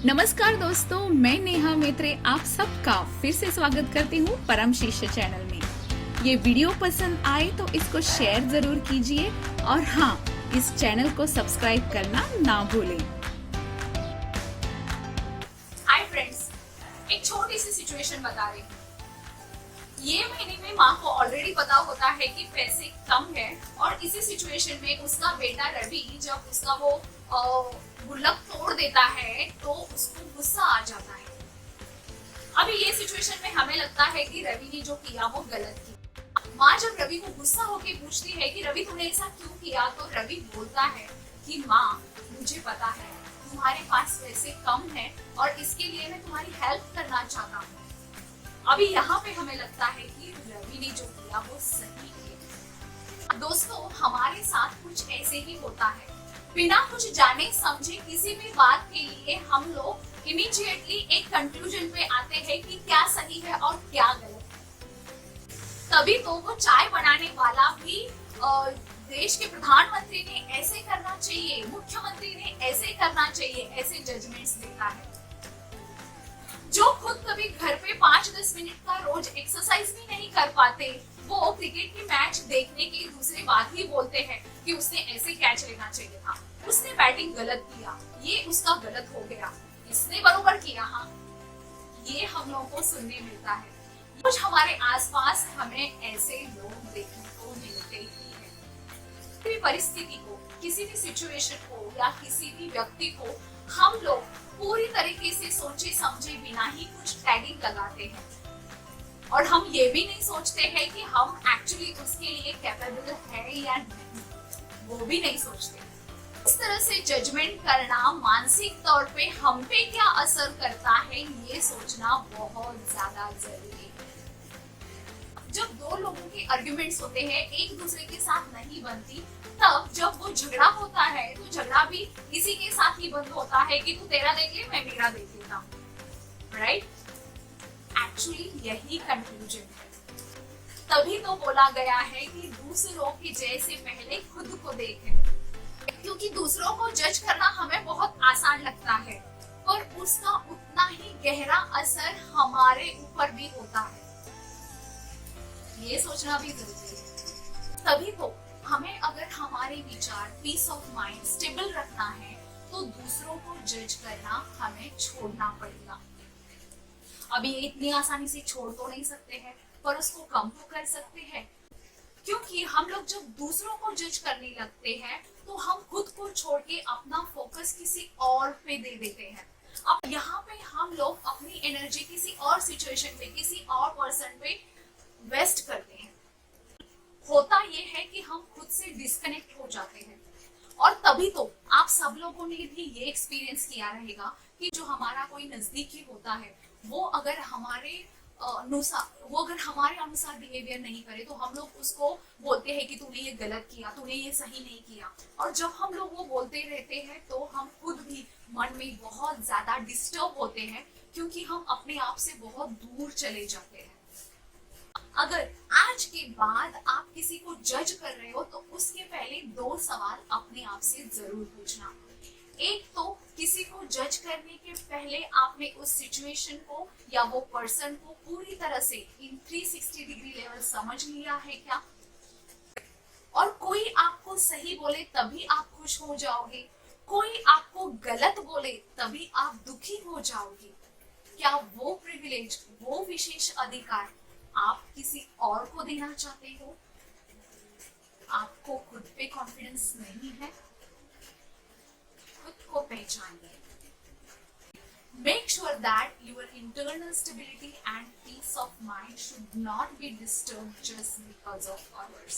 नमस्कार दोस्तों, मैं नेहा मेत्रे आप सबका फिर से स्वागत करती हूँ परम शिष्य चैनल में। ये वीडियो पसंद आए तो इसको शेयर जरूर कीजिए और हाँ, इस चैनल को सब्सक्राइब करना ना भूलें। हाय फ्रेंड्स, एक छोटी सी सिचुएशन बता रही हूँ। ये महीने में माँ को ऑलरेडी पता होता है कि पैसे कम है और इसी सिचुएशन में उसका बेटा रवि जब उसका वो गुल्लक तोड़ देता है तो उसको गुस्सा आ जाता है। अभी ये सिचुएशन में हमें लगता है कि रवि ने जो किया वो गलत किया। माँ जब रवि को गुस्सा होके पूछती है कि रवि तूने ऐसा क्यों किया, तो रवि बोलता है कि माँ मुझे पता है तुम्हारे पास पैसे कम है और इसके लिए मैं तुम्हारी हेल्प करना चाहता हूँ। अभी यहाँ पे हमें लगता है कि रवि ने जो किया वो सही किया। दोस्तों, हमारे साथ कुछ ऐसे ही होता है। बिना कुछ जाने समझे किसी भी बात के लिए हम लोग इमीडिएटली एक कंक्लूजन पे आते हैं कि क्या सही है और क्या गलत है। तभी तो वो चाय बनाने वाला भी देश के प्रधानमंत्री ने ऐसे करना चाहिए, मुख्यमंत्री ने ऐसे करना चाहिए, ऐसे जजमेंट्स देता है। जो खुद कभी घर पे 5-10 मिनट का रोज एक्सरसाइज भी नहीं कर पाते, वो क्रिकेट की मैच देखने की दूसरी बात ही बोलते हैं कि उसने ऐसे कैच लेना चाहिए था, उसने बैटिंग गलत किया, ये उसका गलत हो गया, इसने बरोबर किया। हाँ, ये हम लोगों को सुनने मिलता है। कुछ हमारे आसपास हमें ऐसे लोग देखने को मिलते ही है। किसी भी परिस्थिति को, किसी भी सिचुएशन को या किसी भी व्यक्ति को हम लोग पूरी तरीके से सोचे समझे बिना ही कुछ टैगिंग लगाते हैं और हम ये भी नहीं सोचते हैं कि हम एक्चुअली उसके लिए कैपेबल है या नहीं, वो भी नहीं सोचते। इस तरह से जजमेंट करना मानसिक तौर पे हम पे क्या असर करता है, ये सोचना बहुत ज्यादा जरूरी है। जब दो लोगों के आर्गुमेंट्स होते हैं, एक दूसरे के साथ नहीं बनती, तब जब वो झगड़ा होता है तो झगड़ा भी इसी के साथ ही बंद होता है कि तू तेरा देख ले, मैं मेरा देख लेता हूँ। राइट? एक्चुअली यही कंक्लूजन है। तभी तो बोला गया है कि दूसरों की जय से पहले खुद को देखें, क्योंकि दूसरों को जज करना हमें बहुत आसान लगता है, पर उसका उतना ही गहरा असर हमारे ऊपर भी होता है। ये सोचना भी जरूरी है। तभी तो हमें अगर हमारे विचार, पीस ऑफ माइंड स्टेबल रखना है तो दूसरों को जज करना हमें छोड़ना पड़ेगा। अभी ये इतनी आसानी से छोड़ तो नहीं सकते हैं, पर उसको कम तो कर सकते हैं, क्योंकि हम लोग जब दूसरों को जज करने लगते हैं तो हम खुद को छोड़ के अपना फोकस किसी और पे दे देते हैं। अब यहाँ पे हम लोग अपनी एनर्जी किसी और सिचुएशन पे, किसी और पर्सन पे वेस्ट करते हैं। होता ये है कि हम खुद से डिस्कनेक्ट हो जाते हैं। और तभी तो आप सब लोगों ने भी ये एक्सपीरियंस किया रहेगा कि जो हमारा कोई नजदीकी होता है, वो अगर हमारे अनुसार बिहेवियर नहीं करे तो हम लोग उसको बोलते हैं कि तूने ये गलत किया, तूने ये सही नहीं किया। और जब हम लोग वो बोलते रहते हैं तो हम खुद भी मन में बहुत ज्यादा डिस्टर्ब होते हैं, क्योंकि हम अपने आप से बहुत दूर चले जाते हैं। अगर आज के बाद आप किसी को जज कर रहे हो तो उसके पहले 2 सवाल अपने आप से जरूर पूछना। एक तो, किसी को जज करने के पहले आपने उस सिचुएशन को या वो पर्सन को पूरी तरह से इन 360 डिग्री लेवल समझ लिया है क्या? और कोई आपको सही बोले तभी आप खुश हो जाओगे, कोई आपको गलत बोले तभी आप दुखी हो जाओगे। क्या वो प्रिविलेज, वो विशेष अधिकार आप किसी और को देना चाहते हो? आपको खुद पे कॉन्फिडेंस नहीं है? खुद को पहचानिए। Make sure that your internal stability and peace of mind should not be disturbed just because of others.